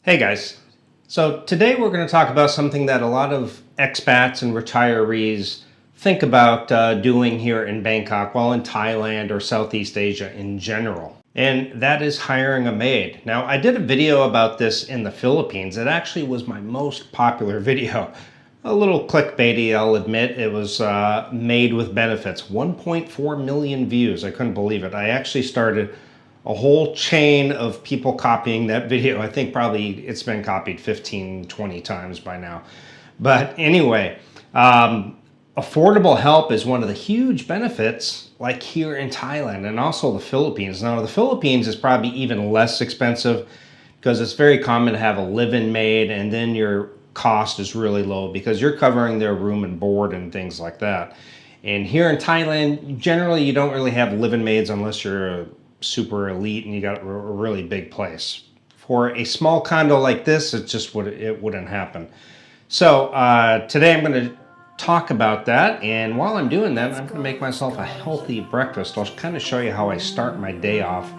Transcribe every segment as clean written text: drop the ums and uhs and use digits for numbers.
Hey guys, so today we're going to talk about something that a lot of expats and retirees think about doing here in Bangkok, while in Thailand or Southeast Asia in general. And that is hiring a maid. Now, I did a video about this in the Philippines. It actually was my most popular video. A little clickbaity, I'll admit. It was made with benefits. 1.4 million views. I couldn't believe it. I actually started a whole chain of people copying that video. I think probably it's been copied 15, 20 times by now. But anyway, affordable help is one of the huge benefits, like here in Thailand and also the Philippines. Now, the Philippines is probably even less expensive because it's very common to have a live-in maid, and then your cost is really low because you're covering their room and board and things like that. And here in Thailand, generally you don't really have live-in maids unless you're a super elite and you got a really big place. For a small condo like this, it wouldn't happen. So today I'm going to talk about that, and while I'm doing that, I'm going to make myself a healthy breakfast. I'll kind of show you how I start my day off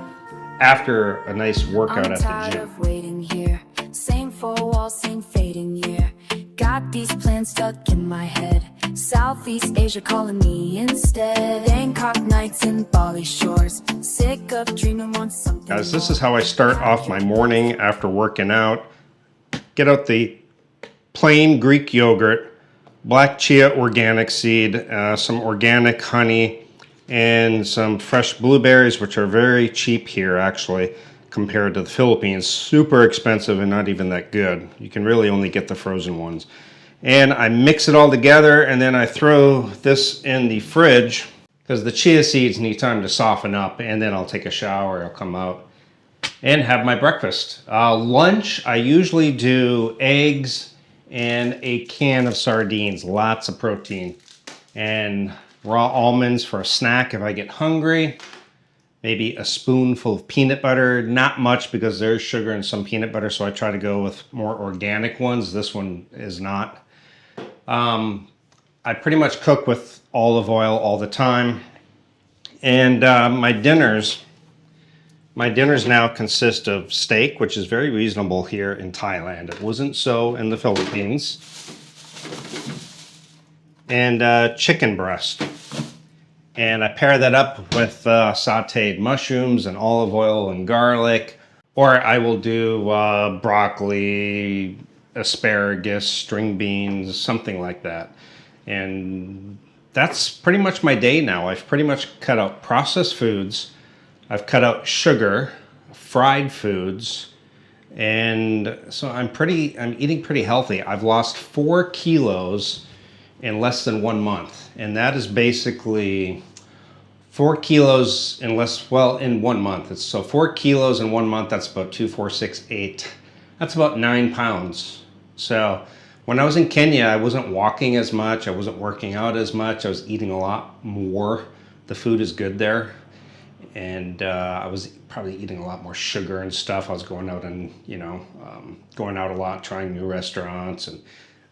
after a nice workout at the gym. Of waiting here, same four walls, same fading year. Got these plans stuck in my head. Southeast Asia calling me instead. Bangkok nights and Bali shores. Sick of dreaming, want something. Guys, this is how I start off my morning after working out. Get out the plain Greek yogurt, black chia organic seed, some organic honey, and some fresh blueberries, which are very cheap here actually compared to the Philippines. Super expensive and not even that good. You can really only get the frozen ones. And I mix it all together, and then I throw this in the fridge because the chia seeds need time to soften up, and then I'll take a shower, I'll come out and have my breakfast. Lunch, I usually do eggs and a can of sardines, lots of protein, and raw almonds for a snack if I get hungry. Maybe a spoonful of peanut butter, not much because there's sugar in some peanut butter, so I try to go with more organic ones. This one is not. I pretty much cook with olive oil all the time. And my dinners now consist of steak, which is very reasonable here in Thailand. It wasn't so in the Philippines. And chicken breast. And I pair that up with sauteed mushrooms and olive oil and garlic. Or I will do broccoli, asparagus, string beans, something like that. And that's pretty much my day now. I've pretty much cut out processed foods. I've cut out sugar, fried foods. And so I'm eating pretty healthy. I've lost 4 kilos in less than 1 month. And that is basically 4 kilos in in 1 month. So 4 kilos in 1 month, that's about 2, 4, 6, 8. That's about 9 pounds. So when I was in Kenya, I wasn't walking as much. I wasn't working out as much. I was eating a lot more. The food is good there. And I was probably eating a lot more sugar and stuff. I was going out and, going out a lot, trying new restaurants. And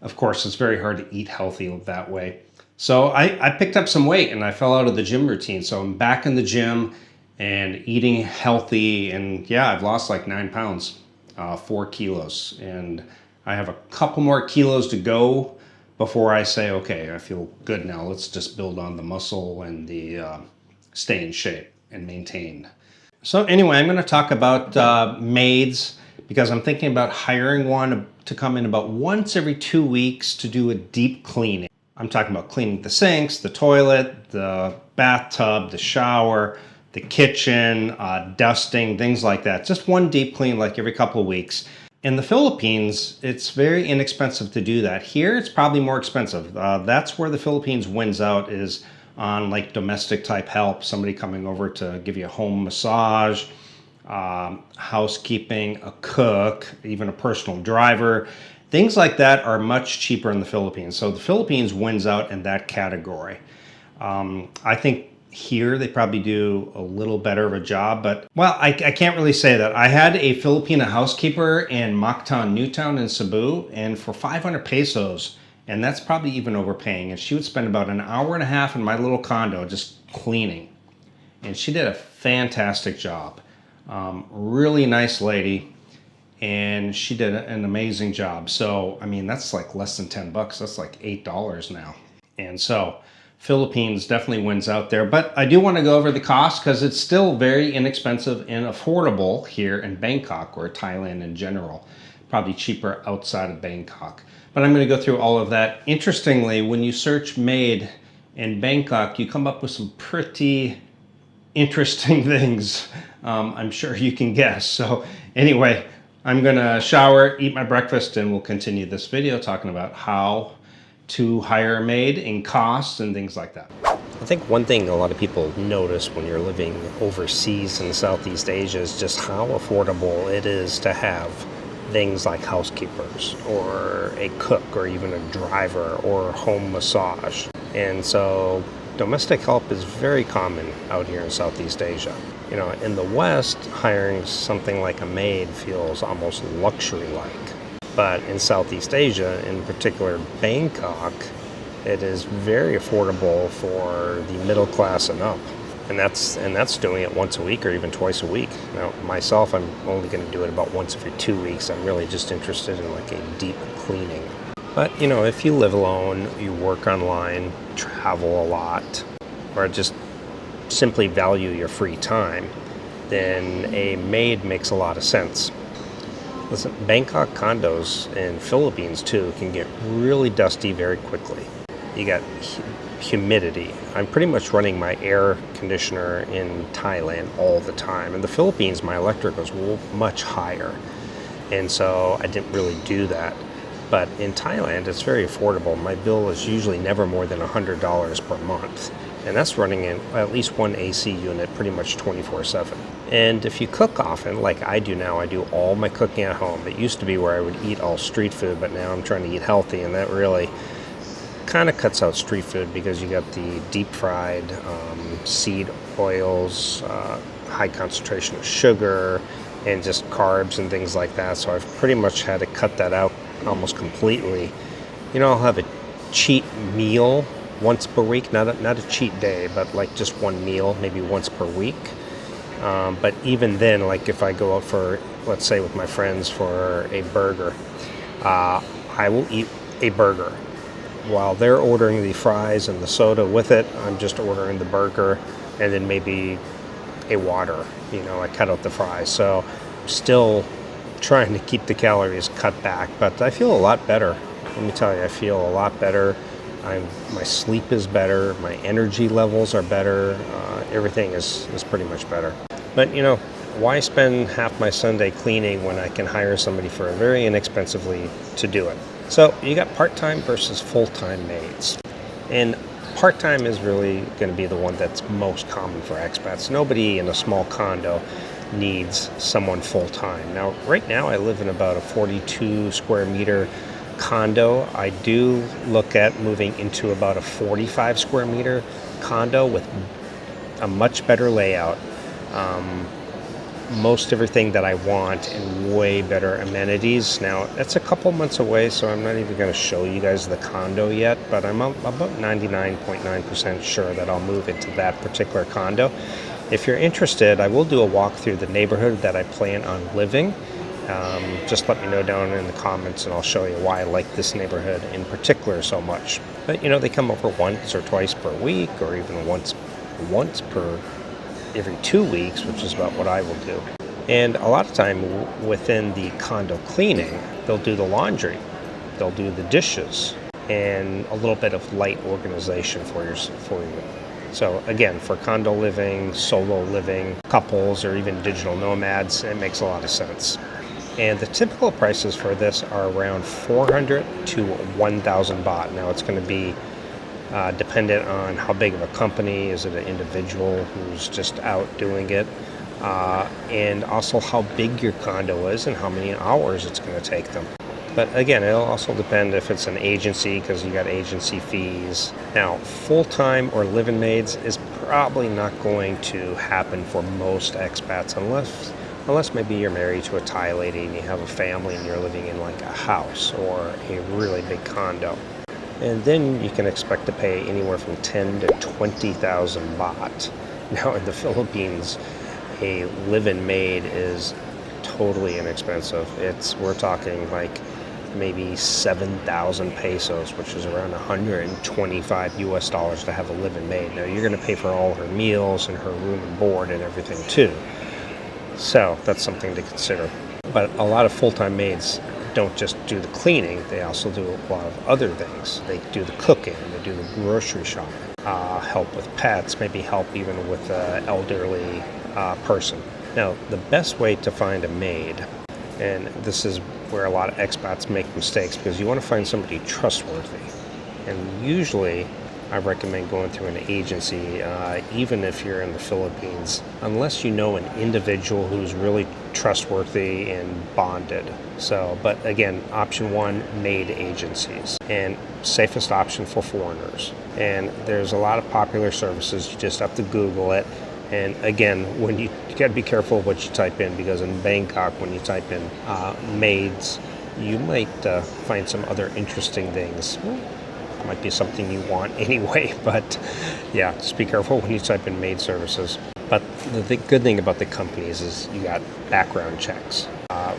of course, it's very hard to eat healthy that way. So I picked up some weight and I fell out of the gym routine. So I'm back in the gym and eating healthy. And yeah, I've lost like 9 pounds, 4 kilos. And I have a couple more kilos to go before I say, okay, I feel good now. Let's just build on the muscle and the stay in shape and maintain. So anyway, I'm going to talk about maids because I'm thinking about hiring one to come in about once every 2 weeks to do a deep cleaning. I'm talking about cleaning the sinks, the toilet, the bathtub, the shower, the kitchen, dusting, things like that. Just one deep clean like every couple of weeks. In the Philippines, it's very inexpensive to do that. Here, it's probably more expensive. That's where the Philippines wins out, is on like domestic type help, somebody coming over to give you a home massage, housekeeping, a cook, even a personal driver. Things like that are much cheaper in the Philippines. So the Philippines wins out in that category. I think here they probably do a little better of a job, but well, I can't really say that. I had a Filipina housekeeper in Mactan, Newtown in Cebu, and for 500 pesos, and that's probably even overpaying, and she would spend about an hour and a half in my little condo just cleaning. And she did a fantastic job. Really nice lady. and she did an amazing job. So, I mean, that's like less than 10 bucks. That's like $8 now. And so Philippines definitely wins out there. But I do want to go over the cost because it's still very inexpensive and affordable here in Bangkok or Thailand in general. Probably cheaper outside of Bangkok. But I'm going to go through all of that. Interestingly, when you search Maid in Bangkok, you come up with some pretty interesting things. I'm sure you can guess. So anyway, I'm gonna shower, eat my breakfast, and we'll continue this video talking about how to hire a maid and costs and things like that. I think one thing a lot of people notice when you're living overseas in Southeast Asia is just how affordable it is to have things like housekeepers or a cook or even a driver or home massage. And so domestic help is very common out here in Southeast Asia. You know, in the West, hiring something like a maid feels almost luxury-like. But in Southeast Asia, in particular Bangkok, it is very affordable for the middle class and up. And that's doing it once a week or even twice a week. Now, myself, I'm only going to do it about once every 2 weeks. I'm really just interested in like a deep cleaning. But, you know, if you live alone, you work online, travel a lot, or just simply value your free time, then a maid makes a lot of sense. Listen, Bangkok condos in Philippines too can get really dusty very quickly. You got humidity. I'm pretty much running my air conditioner in Thailand all the time. In the Philippines, my electric was much higher, and so I didn't really do that. But in Thailand, it's very affordable. My bill is usually never more than $100 per month. And that's running in at least one AC unit pretty much 24/7. And if you cook often, like I do now, I do all my cooking at home. It used to be where I would eat all street food, but now I'm trying to eat healthy, and that really kind of cuts out street food because you got the deep fried seed oils, high concentration of sugar, and just carbs and things like that. So I've pretty much had to cut that out almost completely. You know, I'll have a cheat meal once per week, not a cheat day, but like just one meal, maybe once per week. But even then, like if I go out for, let's say with my friends for a burger, I will eat a burger. While they're ordering the fries and the soda with it, I'm just ordering the burger and then maybe a water. You know, I cut out the fries. So still trying to keep the calories cut back, but I feel a lot better. Let me tell you, I feel a lot better. My sleep is better, my energy levels are better, everything is pretty much better. But you know, why spend half my Sunday cleaning when I can hire somebody for very inexpensively to do it? So you got part-time versus full-time maids. And part-time is really going to be the one that's most common for expats. Nobody in a small condo needs someone full-time. Now, right now I live in about a 42 square meter condo. I do look at moving into about a 45 square meter condo with a much better layout, most everything that I want, and way better amenities. Now, that's a couple months away, so I'm not even going to show you guys the condo yet, but I'm about 99.9% sure that I'll move into that particular condo. If you're interested, I will do a walk through the neighborhood that I plan on living. Just let me know down in the comments and I'll show you why I like this neighborhood in particular so much. But you know, they come over once or twice per week, or even once per every 2 weeks, which is about what I will do. And a lot of time within the condo cleaning, they'll do the laundry, they'll do the dishes, and a little bit of light organization for you. So again, for condo living, solo living, couples, or even digital nomads, it makes a lot of sense. And the typical prices for this are around 400 to 1,000 baht. Now it's going to be dependent on how big of a company, is it an individual who's just out doing it, and also how big your condo is and how many hours it's going to take them. But again, it'll also depend if it's an agency, because you got agency fees. Now, full-time or live-in maids is probably not going to happen for most expats unless maybe you're married to a Thai lady and you have a family and you're living in like a house or a really big condo. And then you can expect to pay anywhere from 10 to 20,000 baht. Now in the Philippines, a live-in maid is totally inexpensive. We're talking like maybe 7,000 pesos, which is around 125 US dollars to have a live-in maid. Now you're going to pay for all her meals and her room and board and everything too. So that's something to consider. But a lot of full-time maids don't just do the cleaning, they also do a lot of other things. They do the cooking, they do the grocery shopping, help with pets, maybe help even with an elderly person. Now, the best way to find a maid, and this is where a lot of expats make mistakes, because you want to find somebody trustworthy. And usually, I recommend going through an agency, even if you're in the Philippines, unless you know an individual who's really trustworthy and bonded. So, but again, option one, maid agencies, and safest option for foreigners. And there's a lot of popular services. You just have to Google it. And again, when you got to be careful what you type in, because in Bangkok, when you type in maids, you might find some other interesting things. Might be something you want anyway, but yeah, just be careful when you type in maid services. But the good thing about the companies is you got background checks,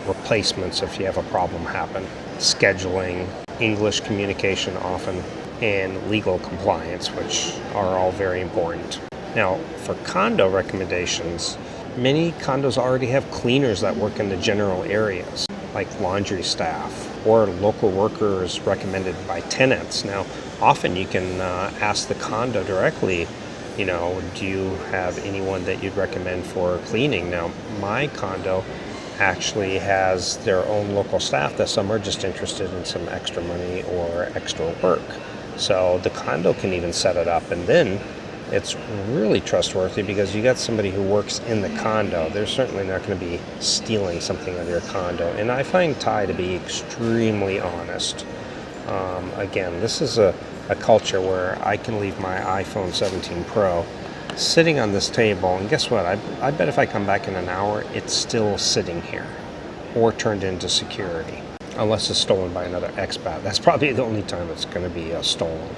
replacements if you have a problem happen, scheduling, English communication often, and legal compliance, which are all very important. Now, for condo recommendations, many condos already have cleaners that work in the general areas, like laundry staff or local workers recommended by tenants. Now, often you can ask the condo directly, you know, do you have anyone that you'd recommend for cleaning? Now, my condo actually has their own local staff that some are just interested in some extra money or extra work. So the condo can even set it up, and then it's really trustworthy because you got somebody who works in the condo. They're certainly not going to be stealing something out of your condo. And I find Thai to be extremely honest. Again, this is a culture where I can leave my iPhone 17 Pro sitting on this table, and guess what? I bet if I come back in an hour, it's still sitting here or turned into security, unless it's stolen by another expat. That's probably the only time it's going to be stolen.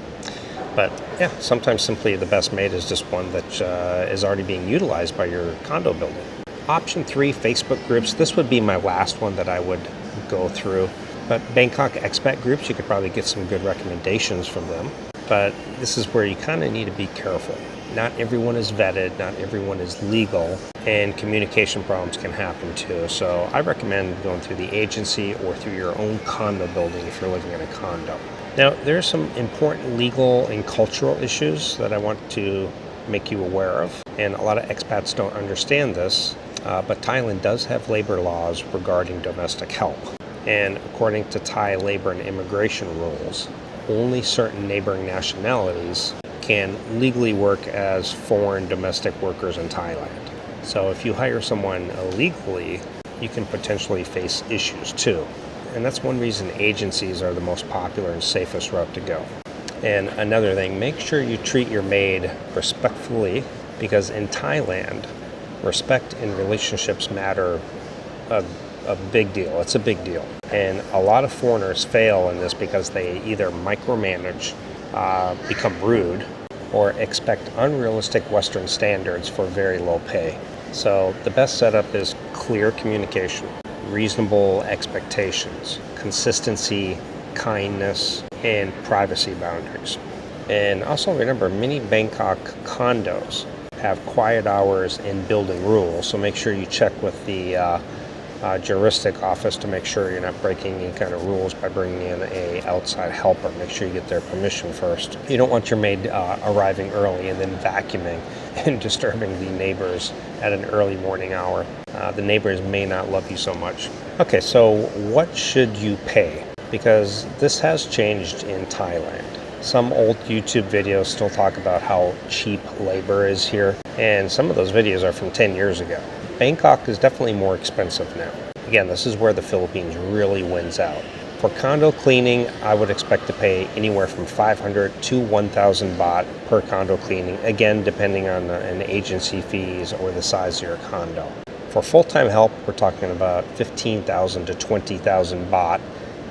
But yeah, sometimes simply the best maid is just one that is already being utilized by your condo building. Option 3, Facebook groups. This would be my last one that I would go through. But Bangkok expat groups, you could probably get some good recommendations from them. But this is where you kind of need to be careful. Not everyone is vetted, not everyone is legal, and communication problems can happen too. So I recommend going through the agency or through your own condo building if you're living in a condo. Now, there's some important legal and cultural issues that I want to make you aware of, and a lot of expats don't understand this, but Thailand does have labor laws regarding domestic help. And according to Thai labor and immigration rules, only certain neighboring nationalities can legally work as foreign domestic workers in Thailand. So if you hire someone illegally, you can potentially face issues too. And that's one reason agencies are the most popular and safest route to go. And another thing, make sure you treat your maid respectfully, because in Thailand, respect in relationships matter a big deal. It's a big deal. And a lot of foreigners fail in this because they either micromanage, become rude, or expect unrealistic Western standards for very low pay. So the best setup is clear communication, reasonable expectations, consistency, kindness, and privacy boundaries. And also remember, many Bangkok condos have quiet hours and building rules, so make sure you check with the juristic office to make sure you're not breaking any kind of rules by bringing in a outside helper. Make sure you get their permission first. You don't want your maid arriving early and then vacuuming and disturbing the neighbors at an early morning hour. The neighbors may not love you so much. Okay, so what should you pay? Because this has changed in Thailand. Some old YouTube videos still talk about how cheap labor is here, and some of those videos are from 10 years ago. Bangkok is definitely more expensive now. Again, this is where the Philippines really wins out. For condo cleaning, I would expect to pay anywhere from 500 to 1,000 baht per condo cleaning, again, depending on an agency fees or the size of your condo. For full-time help, we're talking about 15,000 to 20,000 baht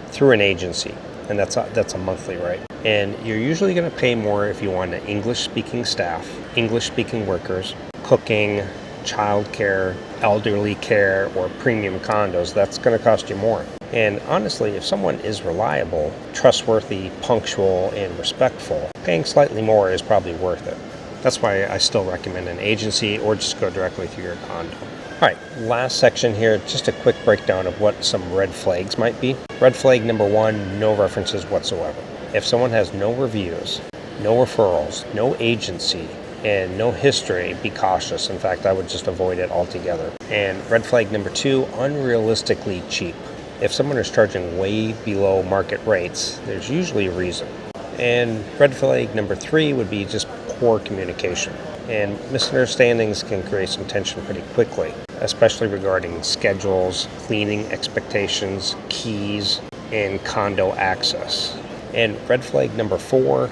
through an agency, and that's a monthly rate. And you're usually going to pay more if you want an English-speaking staff, English-speaking workers, cooking, childcare, elderly care, or premium condos, that's going to cost you more. And honestly, if someone is reliable, trustworthy, punctual, and respectful, paying slightly more is probably worth it. That's why I still recommend an agency or just go directly through your condo. All right, last section here, just a quick breakdown of what some red flags might be. Red flag number 1, no references whatsoever. If someone has no reviews, no referrals, no agency, and no history, be cautious. In fact, I would just avoid it altogether. And red flag number 2, unrealistically cheap. If someone is charging way below market rates, there's usually a reason. And red flag number 3 would be just poor communication. And misunderstandings can create some tension pretty quickly, especially regarding schedules, cleaning expectations, keys, and condo access. And red flag number 4,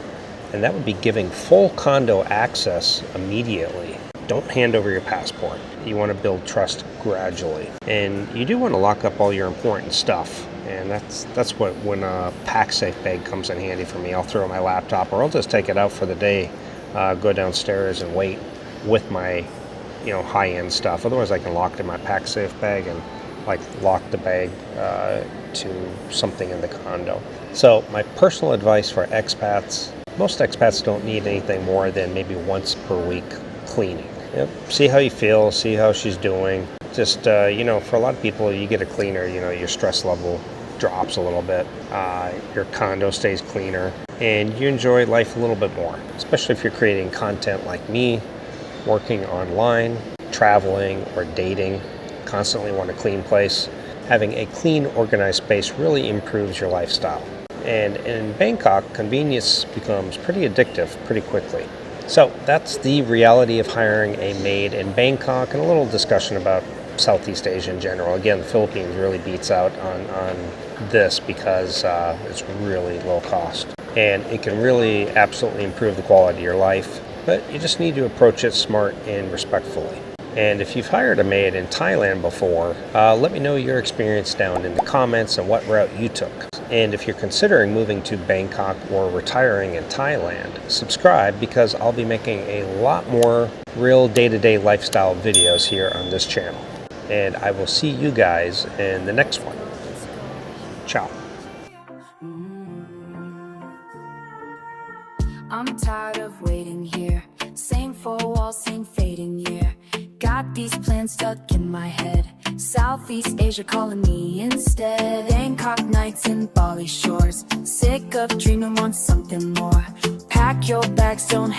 and that would be giving full condo access immediately. Don't hand over your passport. You want to build trust gradually. And you do want to lock up all your important stuff. And that's what when a pack safe bag comes in handy for me. I'll throw my laptop, or I'll just take it out for the day, go downstairs and wait with my high-end stuff. Otherwise I can lock it in my pack safe bag and lock the bag to something in the condo. So my personal advice for expats, most expats don't need anything more than maybe once per week cleaning. See how you feel, see how she's doing. Just, for a lot of people, you get a cleaner, your stress level drops a little bit. Your condo stays cleaner, and you enjoy life a little bit more, especially if you're creating content like me, working online, traveling, or dating, constantly want a clean place. Having a clean, organized space really improves your lifestyle. And in Bangkok, convenience becomes pretty addictive pretty quickly. So that's the reality of hiring a maid in Bangkok, and a little discussion about Southeast Asia in general. Again, the Philippines really beats out on this because it's really low cost. And it can really absolutely improve the quality of your life, but you just need to approach it smart and respectfully. And if you've hired a maid in Thailand before, let me know your experience down in the comments and what route you took. And if you're considering moving to Bangkok or retiring in Thailand, subscribe, because I'll be making a lot more real day-to-day lifestyle videos here on this channel. And I will see you guys in the next one. Ciao. I'm tired of waiting here. Same four walls, same fading year. Got these plans stuck in my head. Southeast Asia calling me instead. Bangkok nights and Bali shores. Sick of dreaming, want something more. Pack your bags, don't